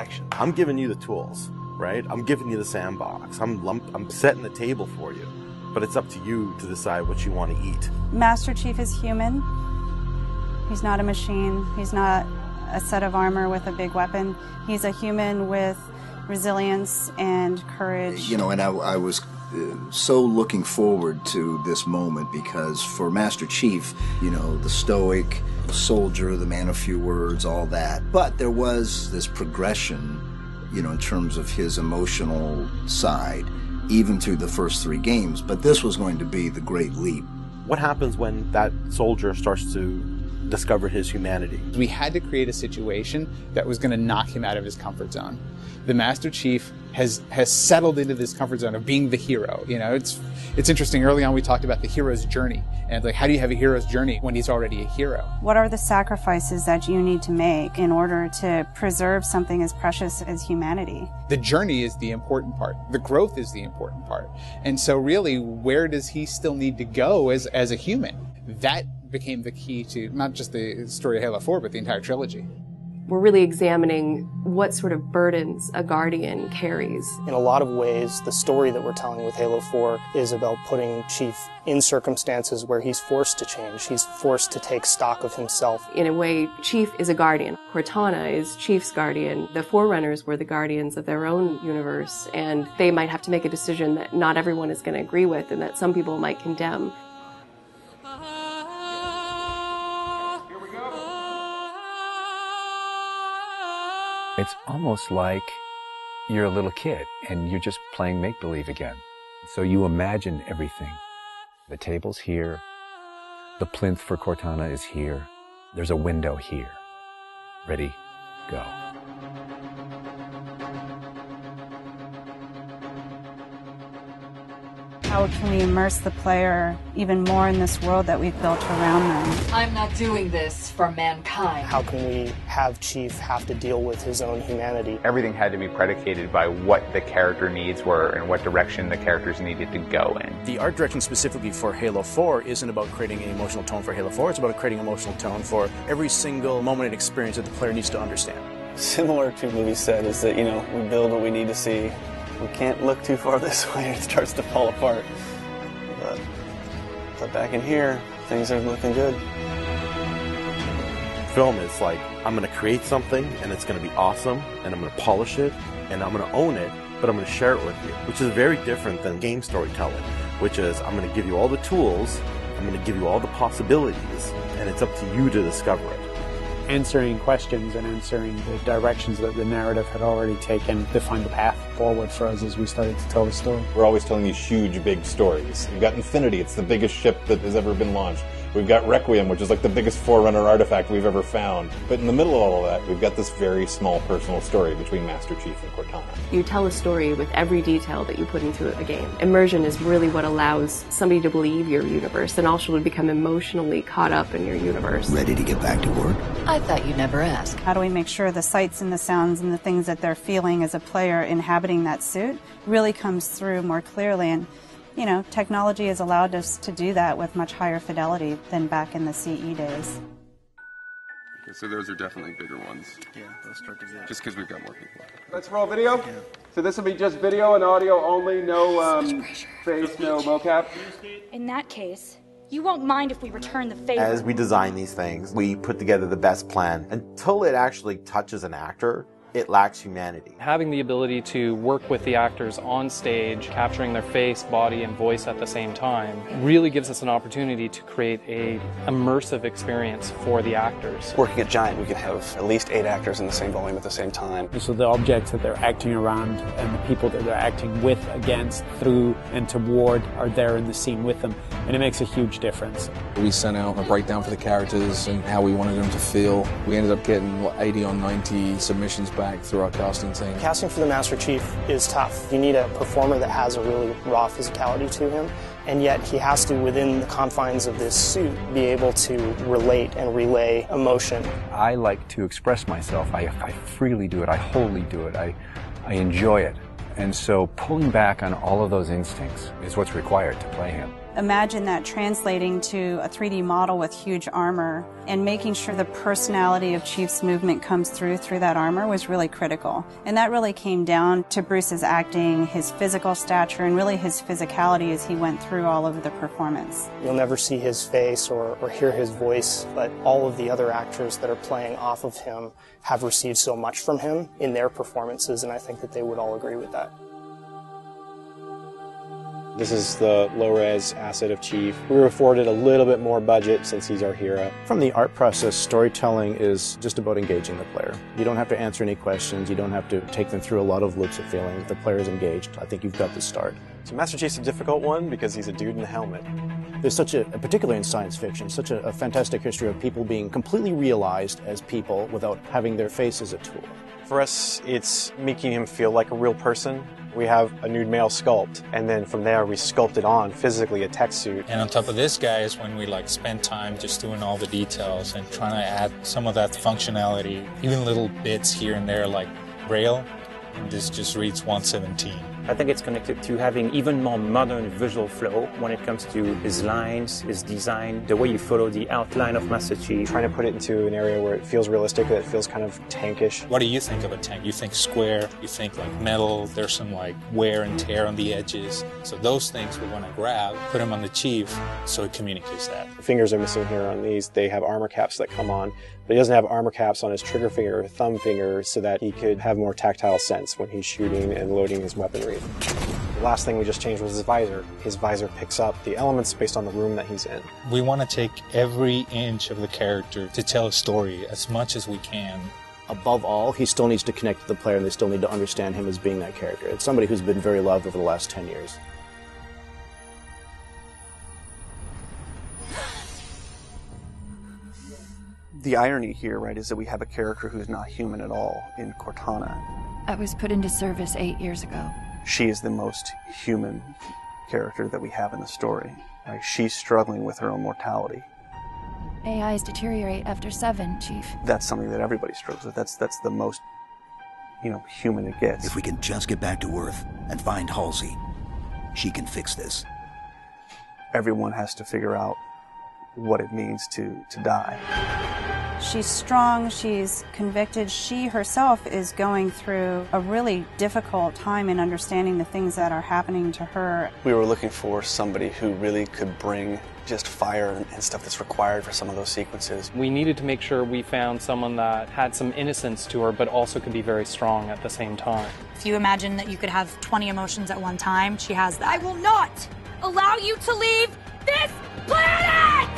action. I'm giving you the tools, right? I'm giving you the sandbox. I'm setting the table for you. But it's up to you to decide what you want to eat. Master Chief is human. He's not a machine. He's not a set of armor with a big weapon. He's a human with resilience and courage. You know, and I was so looking forward to this moment because for Master Chief, you know, the stoic soldier, the man of few words, all that. But there was this progression, you know, in terms of his emotional side, even through the first 3 games. But this was going to be the great leap. What happens when that soldier starts to discover his humanity? We had to create a situation that was going to knock him out of his comfort zone. The Master Chief has settled into this comfort zone of being the hero. You know, it's interesting. Early on, we talked about the hero's journey, and like, how do you have a hero's journey when he's already a hero? What are the sacrifices that you need to make in order to preserve something as precious as humanity? The journey is the important part. The growth is the important part. And so really, where does he still need to go as a human? That became the key to not just the story of Halo 4, but the entire trilogy. We're really examining what sort of burdens a Guardian carries. In a lot of ways, the story that we're telling with Halo 4 is about putting Chief in circumstances where he's forced to change. He's forced to take stock of himself. In a way, Chief is a Guardian. Cortana is Chief's Guardian. The Forerunners were the Guardians of their own universe, and they might have to make a decision that not everyone is going to agree with and that some people might condemn. It's almost like you're a little kid and you're just playing make-believe again. So you imagine everything. The table's here. The plinth for Cortana is here. There's a window here. Ready, go. How can we immerse the player even more in this world that we've built around them? I'm not doing this for mankind. How can we have Chief have to deal with his own humanity? Everything had to be predicated by what the character needs were and what direction the characters needed to go in. The art direction specifically for Halo 4 isn't about creating an emotional tone for Halo 4, it's about creating an emotional tone for every single moment and experience that the player needs to understand. Similar to what we said is that, you know, we build what we need to see. We can't look too far this way or it starts to fall apart. But back in here, things are looking good. Film is like, I'm going to create something and it's going to be awesome and I'm going to polish it and I'm going to own it, but I'm going to share it with you, which is very different than game storytelling, which is I'm going to give you all the tools, I'm going to give you all the possibilities, and it's up to you to discover it. Answering questions and answering the directions that the narrative had already taken defined the path forward for us as we started to tell the story. We're always telling these huge, big stories. We've got Infinity, it's the biggest ship that has ever been launched. We've got Requiem, which is like the biggest Forerunner artifact we've ever found. But in the middle of all of that, we've got this very small personal story between Master Chief and Cortana. You tell a story with every detail that you put into a game. Immersion is really what allows somebody to believe your universe and also to become emotionally caught up in your universe. Ready to get back to work? I thought you'd never ask. How do we make sure the sights and the sounds and the things that they're feeling as a player inhabiting that suit really comes through more clearly? And you know, technology has allowed us to do that with much higher fidelity than back in the CE days. Okay, so those are definitely bigger ones. Yeah, those start to get. Just because we've got more people. Let's roll video. Yeah. So this will be just video and audio only, no face, no mocap. In that case, you won't mind if we return the favor. As we design these things, we put together the best plan. Until it actually touches an actor, it lacks humanity. Having the ability to work with the actors on stage, capturing their face, body, and voice at the same time, really gives us an opportunity to create an immersive experience for the actors. Working at Giant, we could have at least 8 actors in the same volume at the same time. So the objects that they're acting around and the people that they're acting with, against, through, and toward are there in the scene with them, and it makes a huge difference. We sent out a breakdown for the characters and how we wanted them to feel. We ended up getting 80 or 90 submissions back through our casting team. Casting for the Master Chief is tough. You need a performer that has a really raw physicality to him, and yet he has to, within the confines of this suit, be able to relate and relay emotion. I like to express myself. I freely do it. I wholly do it. I enjoy it. And so pulling back on all of those instincts is what's required to play him. Imagine that translating to a 3D model with huge armor, and making sure the personality of Chief's movement comes through that armor was really critical. And that really came down to Bruce's acting, his physical stature, and really his physicality as he went through all of the performance. You'll never see his face or hear his voice, but all of the other actors that are playing off of him have received so much from him in their performances, and I think that they would all agree with that. This is the low-res asset of Chief. We were afforded a little bit more budget since he's our hero. From the art process, storytelling is just about engaging the player. You don't have to answer any questions. You don't have to take them through a lot of loops of feeling. If the player is engaged, I think you've got the start. So Master Chief's a difficult one because he's a dude in a helmet. There's such a, particularly in science fiction, such a fantastic history of people being completely realized as people without having their face as a tool. For us, it's making him feel like a real person. We have a nude male sculpt, and then from there we sculpt it on physically, a tech suit. And on top of this guy is when we spend time just doing all the details and trying to add some of that functionality, even little bits here and there like Braille, and this just reads 117. I think it's connected to having even more modern visual flow when it comes to his lines, his design, the way you follow the outline of Master Chief. Trying to put it into an area where it feels realistic, that it feels kind of tankish. What do you think of a tank? You think square, you think metal, there's some wear and tear on the edges. So those things we want to grab, put them on the Chief so it communicates that. The fingers are missing here on these. They have armor caps that come on, but he doesn't have armor caps on his trigger finger or thumb finger so that he could have more tactile sense when he's shooting and loading his weaponry. The last thing we just changed was his visor. His visor picks up the elements based on the room that he's in. We want to take every inch of the character to tell a story as much as we can. Above all, he still needs to connect to the player, and they still need to understand him as being that character. It's somebody who's been very loved over the last 10 years. The irony here, right, is that we have a character who's not human at all in Cortana. I was put into service 8 years ago. She is the most human character that we have in the story. Right? She's struggling with her own mortality. AIs deteriorate after 7, Chief. That's something that everybody struggles with. That's the most, human it gets. If we can just get back to Earth and find Halsey, she can fix this. Everyone has to figure out what it means to die. She's strong, she's convicted. She herself is going through a really difficult time in understanding the things that are happening to her. We were looking for somebody who really could bring just fire and stuff that's required for some of those sequences. We needed to make sure we found someone that had some innocence to her, but also could be very strong at the same time. If you imagine that you could have 20 emotions at one time, she has that. I will not allow you to leave this planet!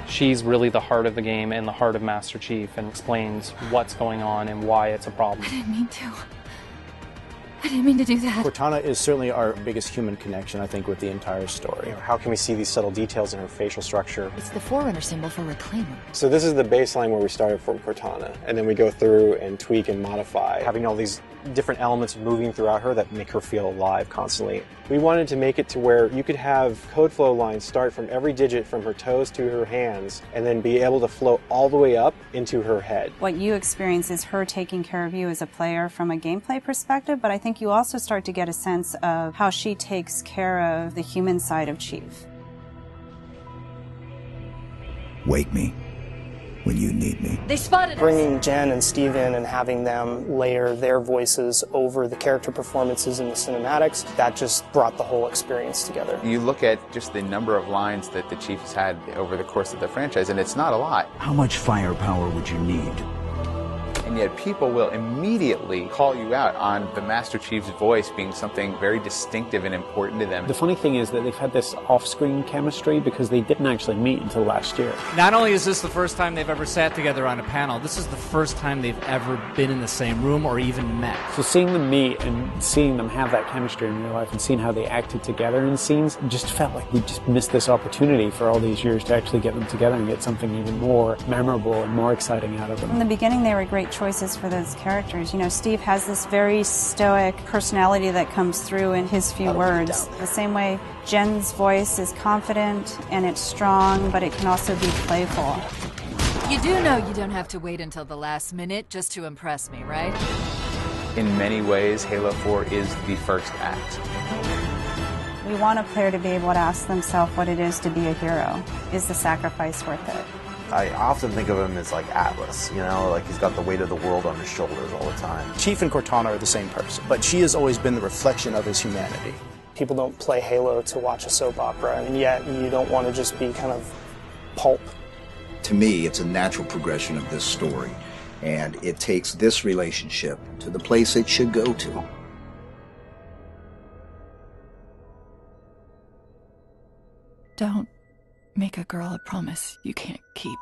She's really the heart of the game and the heart of Master Chief, and explains what's going on and why it's a problem. I didn't mean to. I didn't mean to do that. Cortana is certainly our biggest human connection, I think, with the entire story. How can we see these subtle details in her facial structure? It's the Forerunner symbol for Reclaimer. So this is the baseline where we started from Cortana, and then we go through and tweak and modify, having all these different elements moving throughout her that make her feel alive constantly. We wanted to make it to where you could have code flow lines start from every digit from her toes to her hands, and then be able to flow all the way up into her head. What you experience is her taking care of you as a player from a gameplay perspective, but I think you also start to get a sense of how she takes care of the human side of Chief. Wake me when you need me. They spotted us. Bringing Jen and Steve in and having them layer their voices over the character performances in the cinematics, that just brought the whole experience together. You look at just the number of lines that the Chief has had over the course of the franchise, and it's not a lot. How much firepower would you need? And yet people will immediately call you out on the Master Chief's voice being something very distinctive and important to them. The funny thing is that they've had this off-screen chemistry because they didn't actually meet until last year. Not only is this the first time they've ever sat together on a panel, this is the first time they've ever been in the same room or even met. So seeing them meet and seeing them have that chemistry in real life and seeing how they acted together in scenes, just felt like we just missed this opportunity for all these years to actually get them together and get something even more memorable and more exciting out of them. In the beginning, they were great choices for those characters. Steve has this very stoic personality that comes through in his few words. The same way Jen's voice is confident and it's strong, but it can also be playful. You do know you don't have to wait until the last minute just to impress me, right? In many ways, Halo 4 is the first act. We want a player to be able to ask themselves what it is to be a hero. Is the sacrifice worth it? I often think of him as like Atlas, you know, like he's got the weight of the world on his shoulders all the time. Chief and Cortana are the same person, but she has always been the reflection of his humanity. People don't play Halo to watch a soap opera, and yet you don't want to just be kind of pulp. To me, it's a natural progression of this story, and it takes this relationship to the place it should go to. Don't make a girl a promise you can't keep.